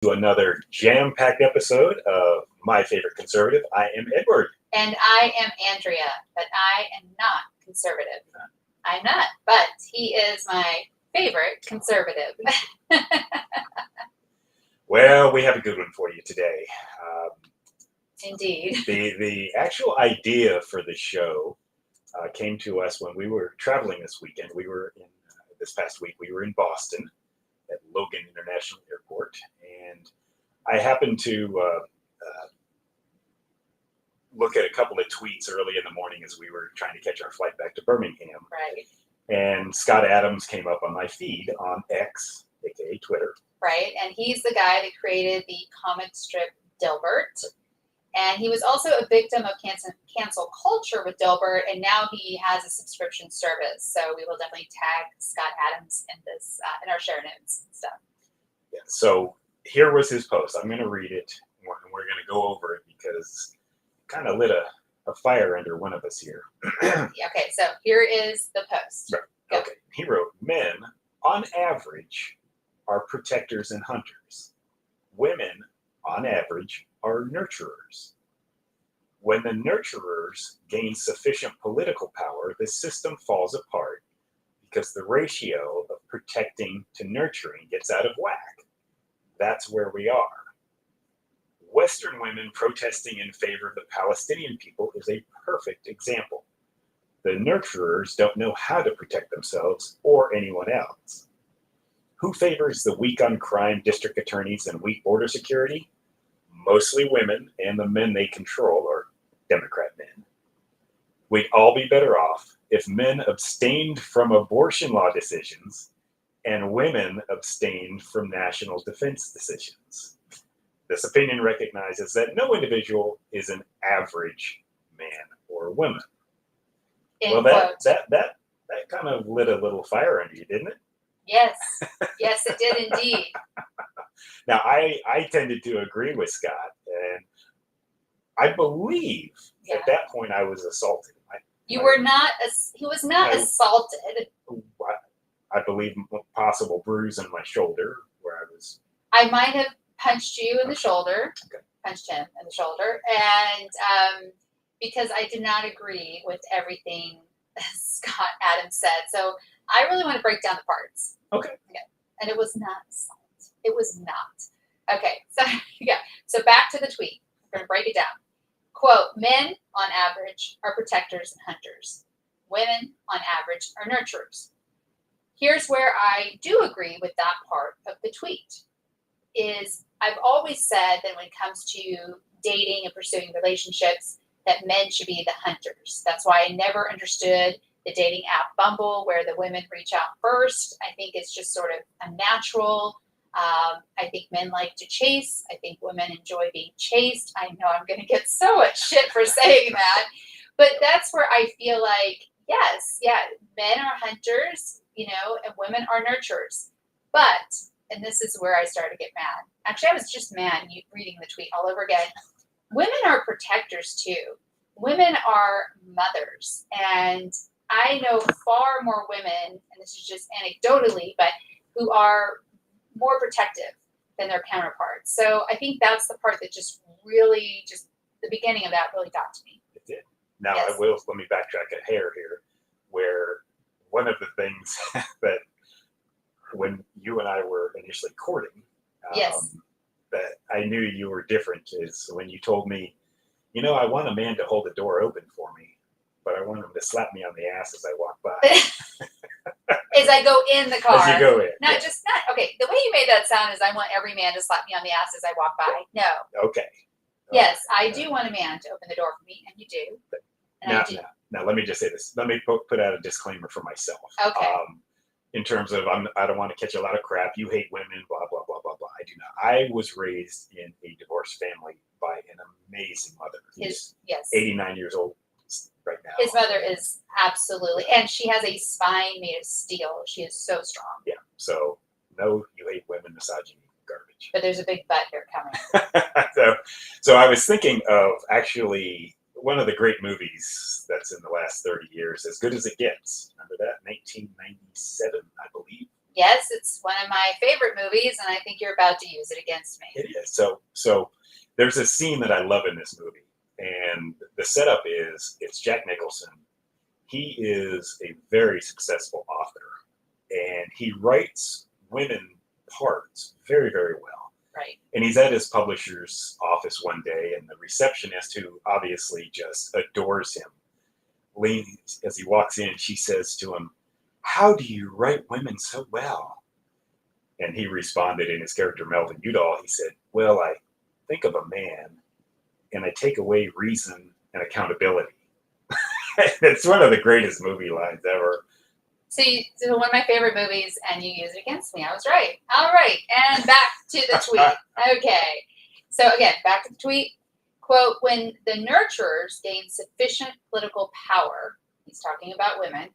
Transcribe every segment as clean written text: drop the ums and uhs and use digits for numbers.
To another jam-packed episode of My Favorite Conservative. I am Edward. And I am Andrea, but I am not conservative. I'm not, but he is my favorite conservative. Well, we have a good one for you today. Indeed. The actual idea for the show came to us when we were traveling this weekend. This past week, we were in Boston at Logan International Airport, and I happened to look at a couple of tweets early in the morning as we were trying to catch our flight back to Birmingham. Right. And Scott Adams came up on my feed on X, aka Twitter. Right, and he's the guy that created the comic strip Dilbert. And he was also a victim of cancel culture with Dilbert, and now he has a subscription service. So we will definitely tag Scott Adams in this in our share notes and stuff. Yeah. So here was his post. I'm going to read it, and we're going to go over it because it kind of lit a fire under one of us here. Okay, so here is the post. Right. Okay. He wrote, "Men, on average, are protectors and hunters. Women, on average, are nurturers. When the nurturers gain sufficient political power, the system falls apart because the ratio of protecting to nurturing gets out of whack. That's where we are. Western women protesting in favor of the Palestinian people is a perfect example. The nurturers don't know how to protect themselves or anyone else. Who favors the weak on crime district attorneys and weak border security? Mostly women, and the men they control are Democrat men. We'd all be better off if men abstained from abortion law decisions and women abstained from national defense decisions. This opinion recognizes that no individual is an average man or woman." Well, that kind of lit a little fire under you, didn't it? Yes, yes, it did indeed. Now, I tended to agree with Scott, and I believe at that point I was assaulted. He was not assaulted. I believe possible bruise on my shoulder where I was. I might have punched you in the shoulder, Okay. Punched him in the shoulder, and because I did not agree with everything Scott Adams said. So I really want to break down the parts. Okay. And it was not assault. It was not. Okay, so yeah. So back to the tweet. We're going to break it down. Quote, "Men, on average, are protectors and hunters. Women, on average, are nurturers." Here's where I do agree with that part of the tweet. Is I've always said that when it comes to dating and pursuing relationships, that men should be the hunters. That's why I never understood the dating app Bumble, where the women reach out first. I think it's just sort of unnatural. I think men like to chase. I think women enjoy being chased. I know I'm going to get so much shit for saying that, but that's where I feel like, yes, yeah, men are hunters, and women are nurturers. But, and this is where I started to get mad. Actually, I was just mad reading the tweet all over again. Women are protectors too. Women are mothers. And I know far more women, and this is just anecdotally, but who are more protective than their counterparts. So I think that's the part that just really, just the beginning of that really got to me. It did. Now, Yes. let me backtrack a hair here, where one of the things that when you and I were initially courting, Yes. that I knew you were different is when you told me, I want a man to hold the door open for me, but I want him to slap me on the ass as I walk by. As I go in the car. As you go in. Okay, the way you made that sound is I want every man to slap me on the ass as I walk by. No. Okay. Yes, I do want a man to open the door for me, and you do. And now, let me just say this. Let me put out a disclaimer for myself. Okay. In terms of, I don't want to catch a lot of crap. You hate women, blah, blah, blah, blah, blah. I do not. I was raised in a divorced family by an amazing mother. Who's 89 years old right now. His mother is absolutely, and she has a spine made of steel. She is so strong. Yeah. So, no, you hate women, misogyny, garbage. But there's a big but here coming. So I was thinking of actually one of the great movies that's in the last 30 years, As Good as It Gets. Remember that? 1997, I believe, Yes, it's one of my favorite movies, and I think you're about to use it against me. It is. So there's a scene that I love in this movie, and the setup is it's Jack Nicholson. He is a very successful author, and he writes women parts very, very well. Right. And he's at his publisher's office one day, and the receptionist, who obviously just adores him, leans as he walks in. She says to him, "How do you write women so well?" And he responded in his character Melvin Udall. He said, "Well, I think of a man, and I take away reason and accountability." It's one of the greatest movie lines ever. See, so one of my favorite movies, and you use it against me. I was right. All right, and back to the tweet. Okay, so again, back to the tweet. Quote, when the nurturers gain sufficient political power, he's talking about women,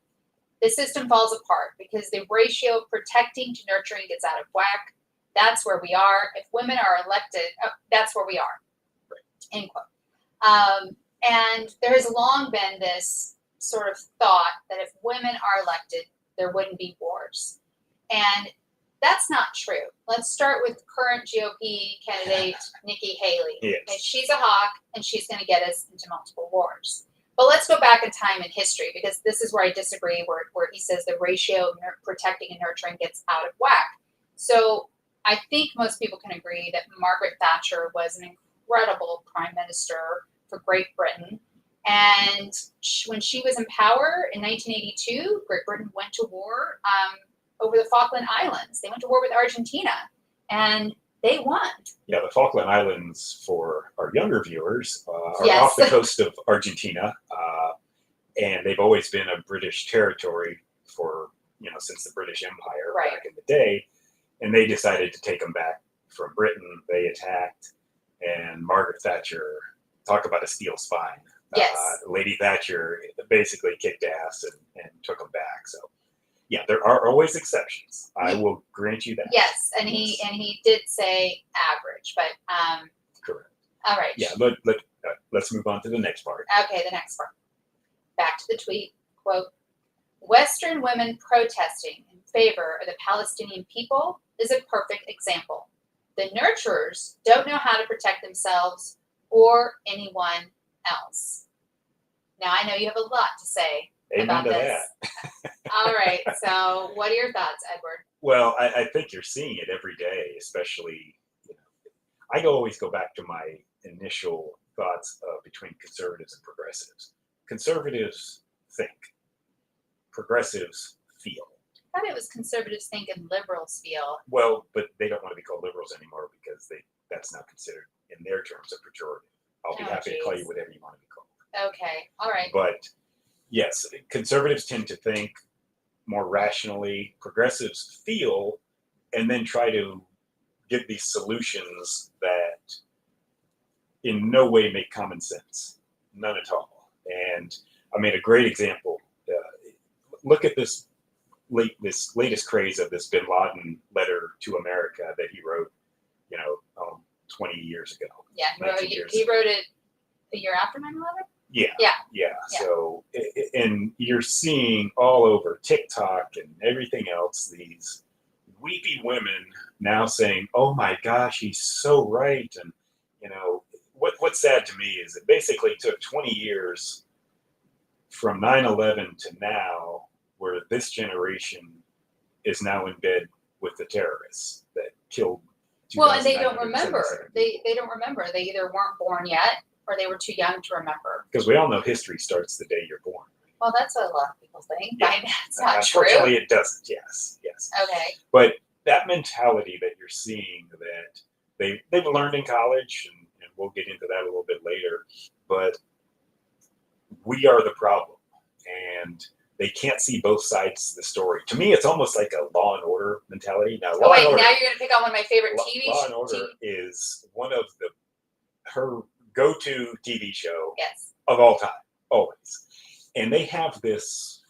the system falls apart because the ratio of protecting to nurturing gets out of whack. That's where we are. If women are elected, that's where we are. Right. End quote. And there has long been this sort of thought that if women are elected, there wouldn't be wars. And that's not true. Let's start with current GOP candidate Nikki Haley. Yes. And she's a hawk, and she's going to get us into multiple wars. But let's go back in time in history, because this is where I disagree, where he says the ratio of protecting and nurturing gets out of whack. So I think most people can agree that Margaret Thatcher was an incredible prime minister for Great Britain. And when she was in power in 1982, Great Britain went to war over the Falkland Islands. They went to war with Argentina, and they won. Yeah, the Falkland Islands, for our younger viewers, are Yes. off the coast of Argentina, and they've always been a British territory for, since the British Empire Right. back in the day. And they decided to take them back from Britain. They attacked, and Margaret Thatcher, talk about a steel spine. Yes. Lady Thatcher basically kicked ass and took them back. So, yeah, there are always exceptions. I will grant you that. Yes, and he did say average, but correct. All right. Yeah, let's move on to the next part. Okay, the next part. Back to the tweet. Quote, Western women protesting in favor of the Palestinian people is a perfect example. The nurturers don't know how to protect themselves or anyone else. Now, I know you have a lot to say Amen about to this. that. All right, so what are your thoughts, Edward? Well, I think you're seeing it every day, especially, I always go back to my initial thoughts between conservatives and progressives. Conservatives think, progressives feel. I thought it was conservatives think and liberals feel. Well, but they don't want to be called liberals anymore because that's not considered, in their terms, a pejorative. I'll be happy to call you whatever you want to be called. Okay, all right. But yes, conservatives tend to think more rationally. Progressives feel, and then try to get these solutions that in no way make common sense. None at all. And I mean, a great example, look at this latest craze of this bin Laden letter to America that he wrote, 20 years ago. Yeah, he wrote it a year after 9/11? Yeah. So, and you're seeing all over TikTok and everything else, these weepy women now saying, "Oh my gosh, he's so right." And, what's sad to me is it basically took 20 years from 9/11 to now, where this generation is now in bed with the terrorists that killed. Well, and they don't remember. They don't remember. They either weren't born yet, or they were too young to remember. Because we all know history starts the day you're born. Well, that's what a lot of people think. Yeah. That's not true. Unfortunately, it doesn't. Yes. Okay. But that mentality that you're seeing that they've learned in college, and we'll get into that a little bit later, but we are the problem, and they can't see both sides of the story. To me, it's almost like a Law and Order mentality. Now, now you're going to pick on one of my favorite TV shows. Law and Order is one of her go-to TV show of all time, always. And they have this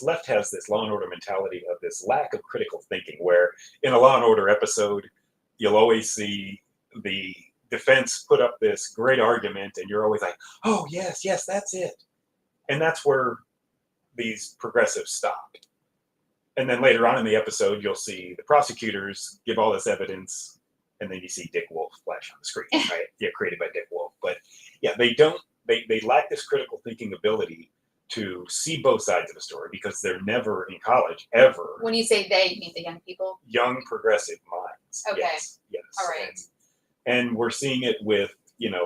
left has this Law and Order mentality of this lack of critical thinking, where in a Law and Order episode, you'll always see the defense put up this great argument, and you're always like, "Oh yes, that's it," and that's where these progressives stop. And then later on in the episode, you'll see the prosecutors give all this evidence, and then you see Dick Wolf flash on the screen, right? Yeah, created by Dick Wolf. But yeah, they lack this critical thinking ability to see both sides of the story because they're never in college, ever. When you say they, you mean the young people? Young progressive minds. Okay. Yes. All right. And we're seeing it with,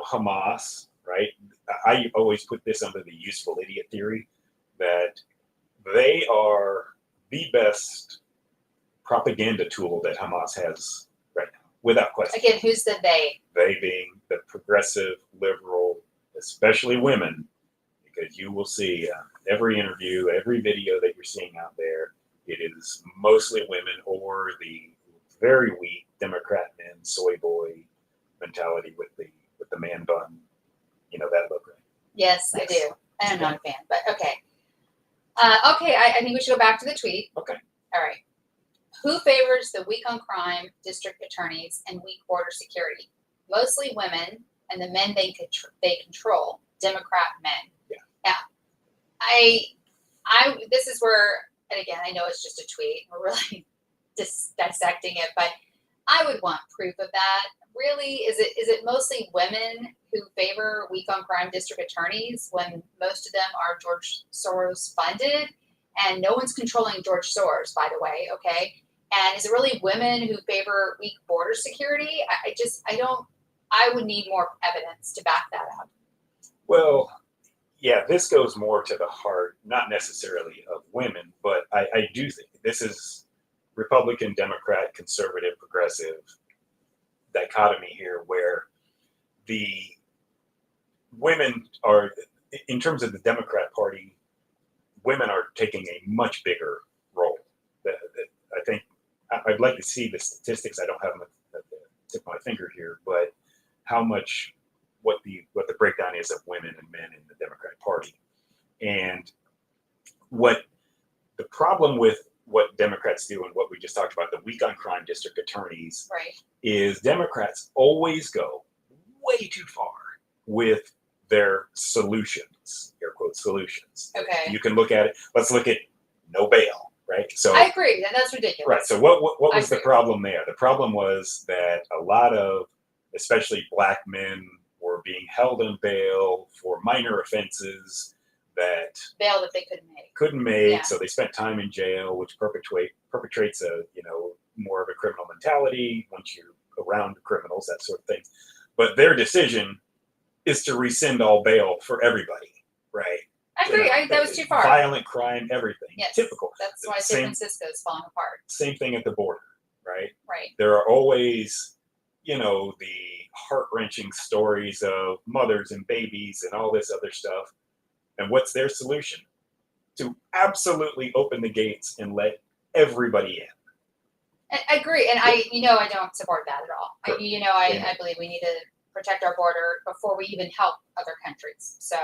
Hamas, right? I always put this under the useful idiot theory that they are the best propaganda tool that Hamas has right now, without question. Again, who's the they? They being the progressive, liberal, especially women, because you will see every interview, every video that you're seeing out there, it is mostly women or the very weak Democrat men, soy boy mentality with the man bun, that look. Right? Yes, I do. I'm not a fan, but okay. I think we should go back to the tweet. Okay. All right. Who favors the weak on crime district attorneys and weak border security? Mostly women, and the men they control, Democrat men. Yeah. Now, this is where, and again, I know it's just a tweet. We're really dissecting it, but I would want proof of that. Really, is it mostly women who favor weak on crime district attorneys when most of them are George Soros funded, and no one's controlling George Soros, by the way. Okay, and is it really women who favor weak border security? I would need more evidence to back that up. Well, yeah, this goes more to the heart, not necessarily of women, but I do think this is Republican, Democrat, conservative, progressive dichotomy here, where the women are, in terms of the Democrat Party, women are taking a much bigger role. I think I'd like to see the statistics. I don't have them at the tip of my finger here, but how much, what the breakdown is of women and men in the Democrat Party, and what the problem with what Democrats do and what we just talked about, the weak on crime district attorneys, Right. is Democrats always go way too far with their solutions, air quote solutions. Okay. You can look at it. Let's look at no bail, right? So I agree. That's ridiculous. right. So what was the problem there? The problem was that a lot of, especially black men, were being held on bail for minor offenses that bail that they couldn't make. Yeah. So they spent time in jail, which perpetrates a more of a criminal mentality once you're around criminals, that sort of thing. But their decision is to rescind all bail for everybody, right? I agree. That was too far. Violent crime, everything. Yes. Typical. That's why San Francisco is falling apart. Same thing at the border, right? Right. There are always, the heart-wrenching stories of mothers and babies and all this other stuff. And what's their solution? To absolutely open the gates and let everybody in. I agree, and I don't support that at all. Sure. I believe we need to protect our border before we even help other countries. So,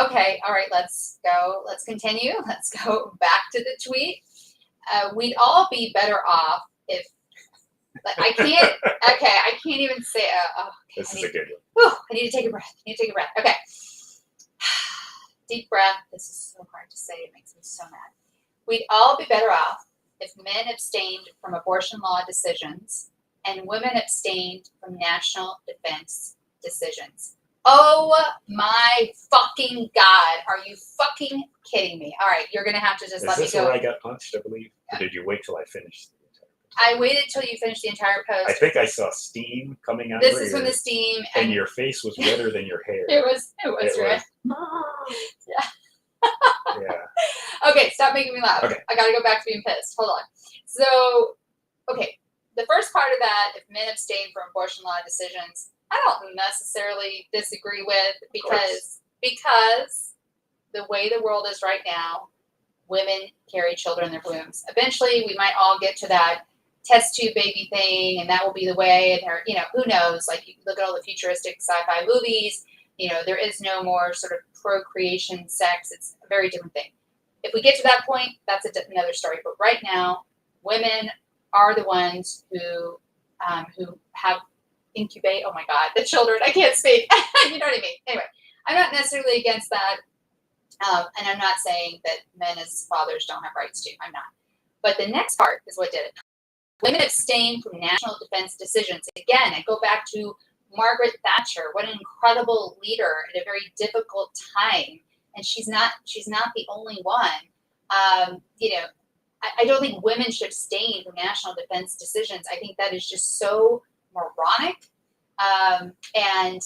okay, all right, let's go. Let's continue. Let's go back to the tweet. We'd all be better off if. I can't. Okay, I can't even say. This is a good one. I need to take a breath. Okay. Deep breath. This is so hard to say. It makes me so mad. We'd all be better off if men abstained from abortion law decisions and women abstained from national defense decisions. Oh my fucking God. Are you fucking kidding me? All right, you're going to have to just let me go. Is this where I got punched, I believe? Or did you wait till I finished? I waited till you finished the entire post. I think I saw steam coming out. This is from the steam, and your face was redder than your hair. It was red. Yeah. Okay, stop making me laugh. Okay. I gotta go back to being pissed. Hold on. So, okay, the first part of that, if men abstain from abortion law decisions, I don't necessarily disagree with because the way the world is right now, women carry children in their wombs. Eventually, we might all get to that test tube baby thing, and that will be the way. And who knows? Like, you look at all the futuristic sci-fi movies. There is no more sort of procreation, sex. It's a very different thing. If we get to that point, that's another story. But right now, women are the ones who have incubate. Oh my God, the children. I can't speak. You know what I mean? Anyway, I'm not necessarily against that. And I'm not saying that men as fathers don't have rights too. I'm not. But the next part is what did it. Women abstain from national defense decisions. Again, I go back to Margaret Thatcher. What an incredible leader at a very difficult time. And she's not the only one. I don't think women should abstain from national defense decisions. I think that is just so moronic. And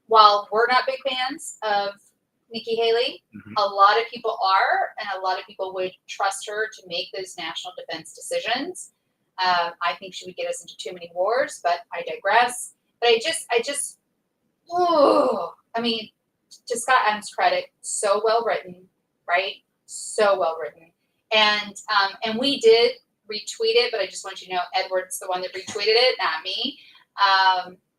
while we're not big fans of Nikki Haley, a lot of people are, and a lot of people would trust her to make those national defense decisions. I think she would get us into too many wars, but I digress. But I mean, to Scott Adams' credit, so well written, right? So well written. And we did retweet it, but I just want you to know Edward's the one that retweeted it, not me.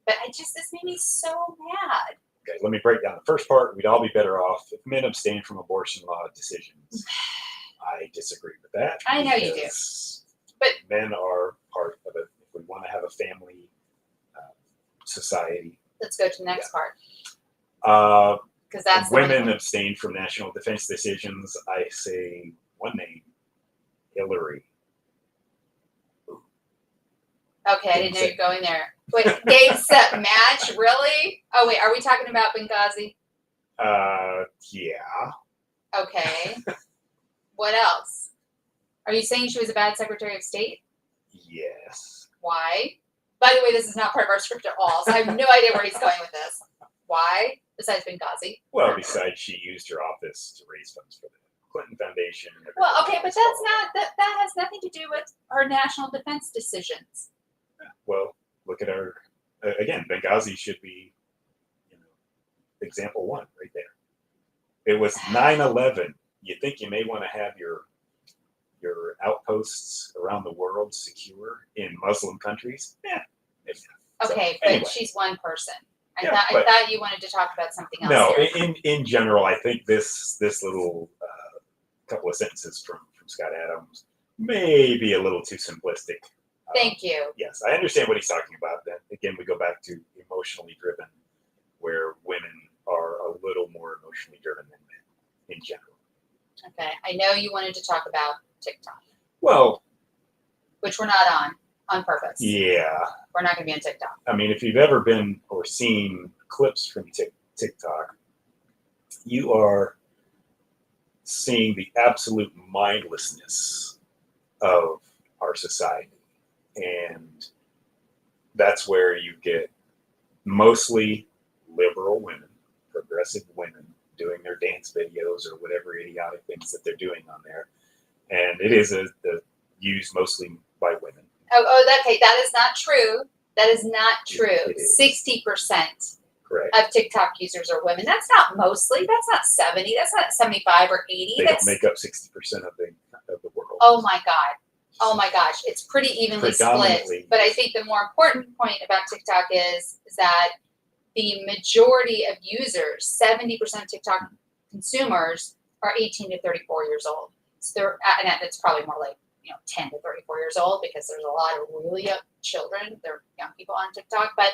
But this made me so mad. Okay, let me break down the first part. We'd all be better off if men abstain from abortion law decisions. I disagree with that. I know you do. But men are part of it. If we want to have a family society. Let's go to the next part. Because that's women abstain from national defense decisions. I say one name, Hillary. Okay, I didn't know you were going there. Wait, game, set, match? Really? Oh, wait, are we talking about Benghazi? Yeah. Okay. What else? Are you saying she was a bad Secretary of State? Yes. Why? By the way, this is not part of our script at all, so I have no idea where he's going with this. Why? Besides Benghazi? Well, besides she used her office to raise funds for the Clinton Foundation. Well, okay, but that has nothing to do with our national defense decisions. Well, look at our, again, Benghazi should be, example one right there. It was 9/11. You think you may want to have your outposts around the world secure in Muslim countries? Yeah. Okay, but anyway. She's one person. I thought you wanted to talk about something else. No, here. in general, I think this little couple of sentences from Scott Adams may be a little too simplistic. Thank you. Yes, I understand what he's talking about. Then again, we go back to emotionally driven, where women are a little more emotionally driven than men in general. Okay, I know you wanted to talk about TikTok. Well, which we're not on purpose. Yeah. We're not going to be on TikTok. I mean, if you've ever been or seen clips from TikTok, you are seeing the absolute mindlessness of our society. And that's where you get mostly liberal women, progressive women, doing their dance videos or whatever idiotic things that they're doing on there. And it is used mostly by women. Okay, that is not true. That is not true. 60% of TikTok users are women. That's not mostly. That's not 70. That's not 75 or 80. They don't make up 60% of the world. Oh my God. Oh my gosh. It's pretty evenly split. But I think the more important point about TikTok is that the majority of users, 70% of TikTok consumers, are 18 to 34 years old. So and that's probably more like 10 to 34 years old, because there's a lot of really young children, they're young people on TikTok. But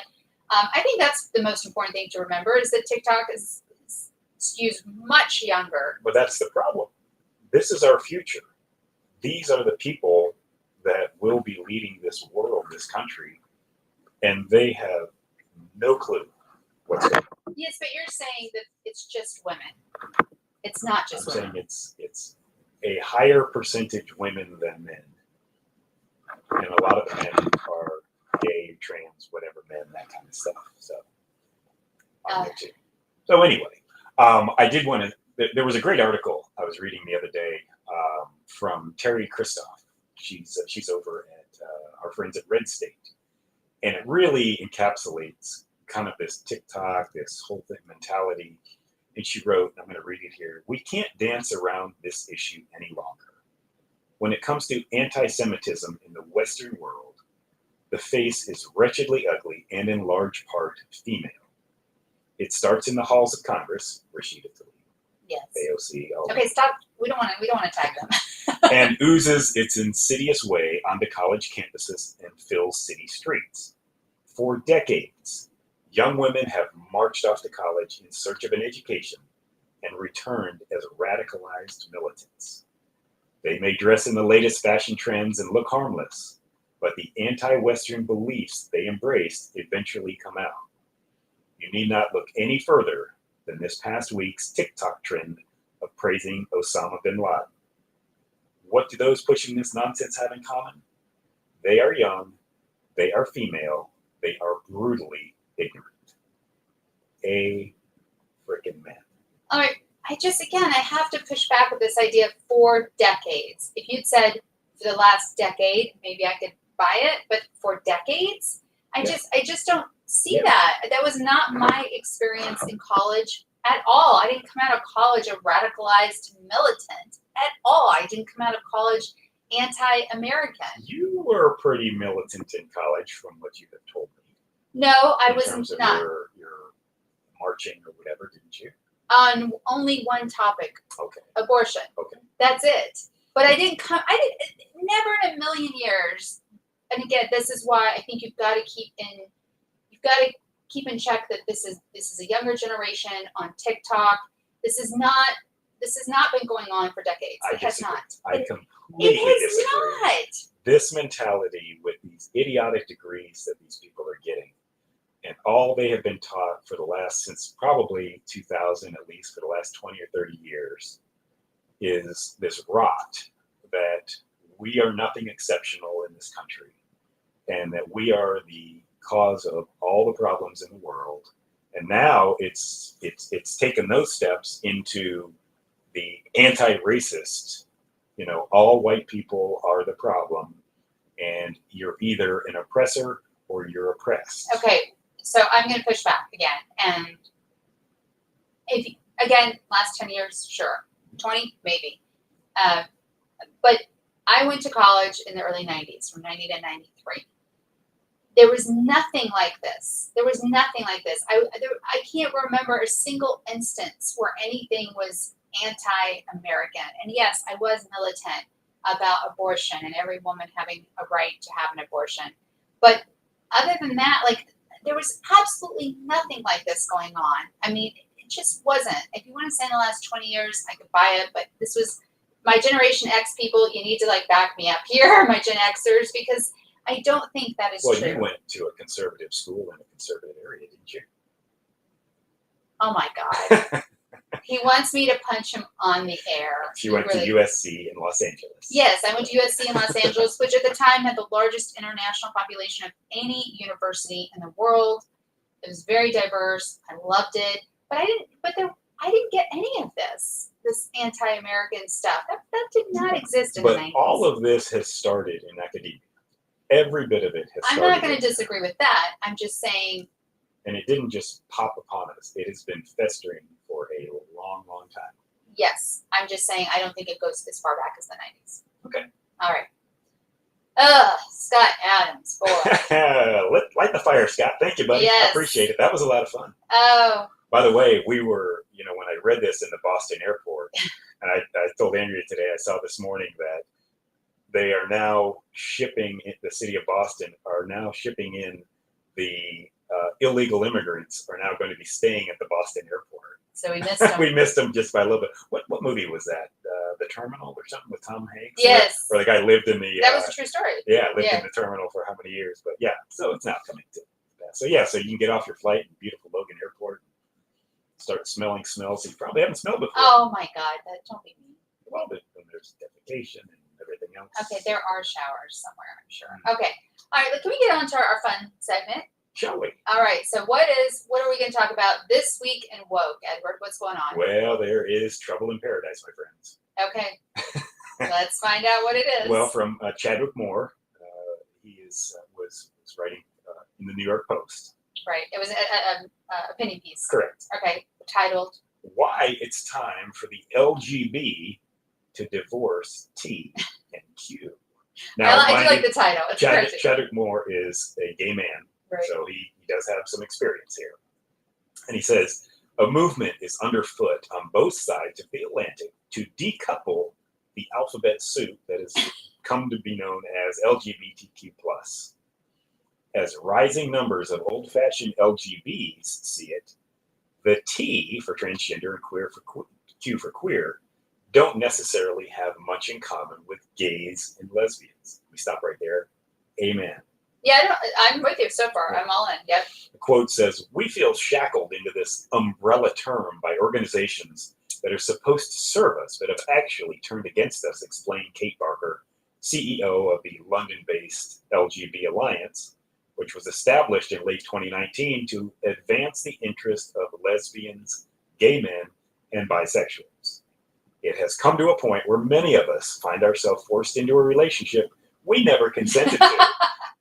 I think that's the most important thing to remember, is that TikTok skews much younger. But that's the problem. This is our future. These are the people that will be leading this world, this country, and they have no clue what's going on. Yes, but you're saying that it's just women. It's not just women. I'm saying it's a higher percentage women than men. And a lot of the men are gay, trans, whatever men, that kind of stuff. So, so anyway, I did want to, there was a great article I was reading the other day from Terry Christoph. She's over at our friends at Red State. And it really encapsulates kind of this TikTok, this whole thing mentality. And she wrote, I'm going to read it here, "We can't dance around this issue any longer. When it comes to anti-Semitism in the Western world, the face is wretchedly ugly and in large part female. It starts in the halls of Congress," Rashida Tlaib, yes. AOC. Okay, stop. We don't want to tag them. "And oozes its insidious way onto college campuses and fills city streets. For decades, young women have marched off to college in search of an education and returned as radicalized militants. They may dress in the latest fashion trends and look harmless, but the anti-Western beliefs they embraced eventually come out. You need not look any further than this past week's TikTok trend of praising Osama bin Laden. What do those pushing this nonsense have in common? They are young, they are female, they are brutally ignorant. A freaking man. All right. I have to push back with this idea of 4 decades. If you'd said for the last decade, maybe I could buy it, but for decades, I just don't see that. That was not my experience in college at all. I didn't come out of college a radicalized militant at all. I didn't come out of college anti-American. You were pretty militant in college, from what you have told me. No, I was in terms of not. Your marching or whatever, didn't you? On only one topic. Okay. Abortion. Okay. That's it. But never in a million years. And again, this is why I think you've got to keep in check that this is a younger generation on TikTok. This has not been going on for decades. It has not. I completely disagree. Not. This mentality with these idiotic degrees that these people are getting, and all they have been taught for the last, since probably 2000, at least for the last 20 or 30 years, is this rot that we are nothing exceptional in this country, and that we are the cause of all the problems in the world. And now it's taken those steps into the anti-racist, all white people are the problem, and you're either an oppressor or you're oppressed. Okay, so I'm going to push back again. And last 10 years, sure. 20, maybe. But I went to college in the early 90s, from 90 to 93. There was nothing like this. I can't remember a single instance where anything was anti-American. And yes, I was militant about abortion and every woman having a right to have an abortion. But other than that, there was absolutely nothing like this going on. I mean, it just wasn't. If you want to say in the last 20 years, I could buy it, but this was my Generation X people. You need to back me up here, my Gen Xers, because I don't think that is true. Well, you went to a conservative school in a conservative area, didn't you? Oh my God. He wants me to punch him on the air. She went to USC in Los Angeles. Yes, I went to USC in Los Angeles, which at the time had the largest international population of any university in the world. It was very diverse. I loved it, but I didn't get any of this anti-American stuff. That did not exist in the 90s. But all of this has started in academia. Every bit of it has started. I'm not going to disagree with that. I'm just saying. And it didn't just pop upon us. It has been festering for a long, long time. Yes. I'm just saying I don't think it goes as far back as the 90s. Okay. All right. Scott Adams, boy. Light the fire, Scott. Thank you, buddy. Yes. I appreciate it. That was a lot of fun. Oh. By the way, we were, when I read this in the Boston airport, and I told Andrea today, I saw this morning that they are now shipping, the city of Boston are now shipping in the illegal immigrants are now going to be staying at the Boston airport. So we missed them. We missed them just by a little bit. What movie was that? The Terminal or something with Tom Hanks? Yes. Where the guy lived in the... That was a true story. Yeah, lived in the terminal for how many years. But yeah, so it's now coming to that. So yeah, so you can get off your flight in beautiful Logan Airport, start smelling smells you probably haven't smelled before. Oh my God, don't be mean. Well, then there's defecation and everything else. Okay, there are showers somewhere, I'm sure. Okay. All right, can we get on to our fun segment? Shall we? All right, so what are we going to talk about this week in woke, Edward? What's going on? Well, there is trouble in paradise, my friends. Okay. Let's find out what it is. Well, from Chadwick Moore, he was writing in the New York Post. Right. It was an opinion piece. Correct. Okay. Titled "Why It's Time for the LGB to Divorce T and Q." Now, I do like the title. It's Chadwick Moore is a gay man, right. So he does have some experience here. And he says, a movement is underfoot on both sides of the Atlantic to decouple the alphabet soup that has come to be known as LGBTQ+. As rising numbers of old-fashioned LGBs see it, The T for transgender and Q for queer don't necessarily have much in common with gays and lesbians. We stop right there. Amen. Yeah, I'm with you so far. I'm all in. Yep. The quote says, "We feel shackled into this umbrella term by organizations that are supposed to serve us but have actually turned against us," explained Kate Barker, CEO of the London-based LGB Alliance, which was established in late 2019 to advance the interest of lesbians, gay men, and bisexuals. It has come to a point where many of us find ourselves forced into a relationship we never consented to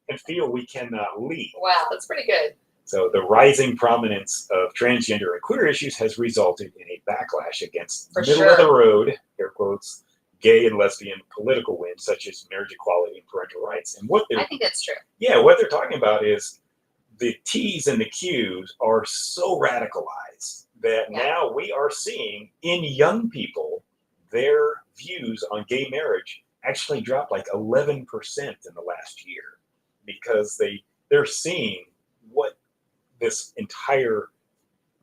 and feel we cannot leave. Wow, that's pretty good. So the rising prominence of transgender and queer issues has resulted in a backlash against middle-of-the-road, air quotes, gay and lesbian political wins such as marriage equality and parental rights. And I think that's true. Yeah, what they're talking about is the T's and the Q's are so radicalized that now we are seeing in young people their views on gay marriage actually dropped like 11% in the last year because they're seeing what this entire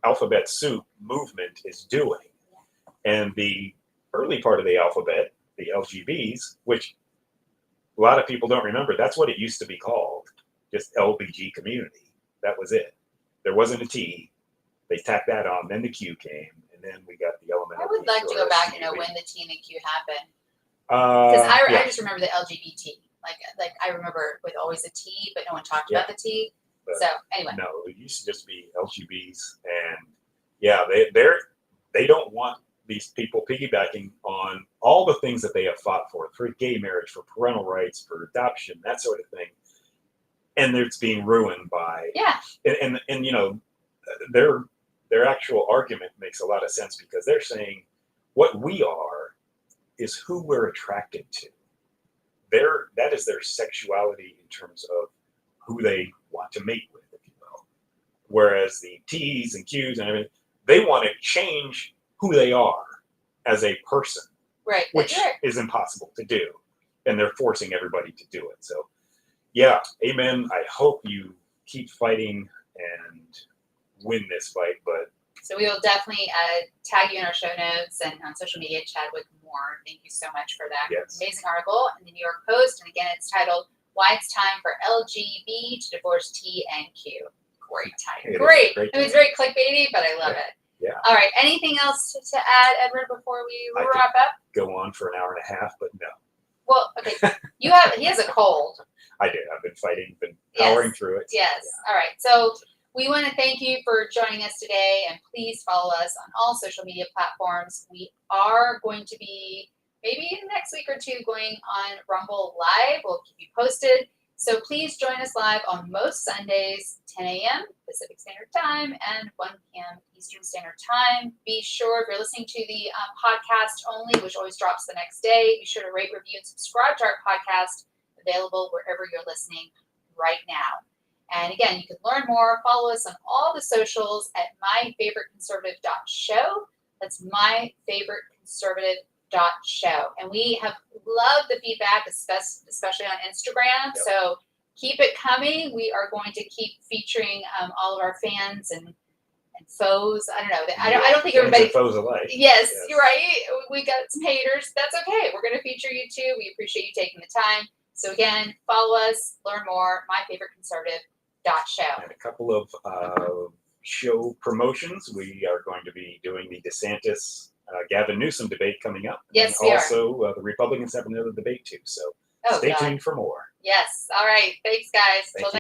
alphabet soup movement is doing. And the early part of the alphabet, the LGBs, which a lot of people don't remember, that's what it used to be called, just LBG community. That was it. There wasn't a T. They tacked that on, then the Q came, and then we got the element. I would like to go back and know when the T and the Q happened. Because I just remember the LGBT. Like I remember with always a T, but no one talked about the T. But so anyway. No, it used to just be LGBs, and they don't want these people piggybacking on all the things that they have fought for gay marriage, for parental rights, for adoption, that sort of thing. And it's being ruined by and you know, their actual argument makes a lot of sense because they're saying what we are is who we're attracted to. That is their sexuality in terms of who they want to mate with, if you will. Whereas the T's and Q's and everything, they want to change who they are as a person, right? Which is impossible to do, and they're forcing everybody to do it. So, yeah, amen. I hope you keep fighting and win this fight. But so we will definitely tag you in our show notes and on social media, Chadwick Moore. Thank you so much for that amazing article in the New York Post. And again, it's titled "Why It's Time for LGB to Divorce T and Q." Great title. Great. I mean, it's very clickbaity, but I love it. Yeah. All right. Anything else to add, Edward, before we wrap up? Go on for an hour and a half, but no. Well, okay. He has a cold. I did. I've been fighting, been powering through it. Yes. Yeah. All right. So we want to thank you for joining us today, and please follow us on all social media platforms. We are going to be maybe in the next week or two going on Rumble Live. We'll keep you posted. So please join us live on most Sundays, 10 a.m. Pacific Standard Time and 1 p.m. Eastern Standard Time. Be sure, if you're listening to the podcast only, which always drops the next day, be sure to rate, review, and subscribe to our podcast, available wherever you're listening right now. And again, you can learn more. Follow us on all the socials at myfavoriteconservative.show. That's myfavoriteconservative.show. And we have loved the feedback, especially on Instagram. Yep. So keep it coming. We are going to keep featuring all of our fans and foes. I don't know. I don't think everybody. Foes alike. Yes, you're right. We got some haters. That's okay. We're going to feature you too. We appreciate you taking the time. So again, follow us, learn more. myfavoriteconservative.show. And a couple of show promotions. We are going to be doing the DeSantis Gavin Newsom debate coming up. Yes, and also, the Republicans have another debate too. So stay tuned for more. Yes. All right. Thanks, guys. Thank you.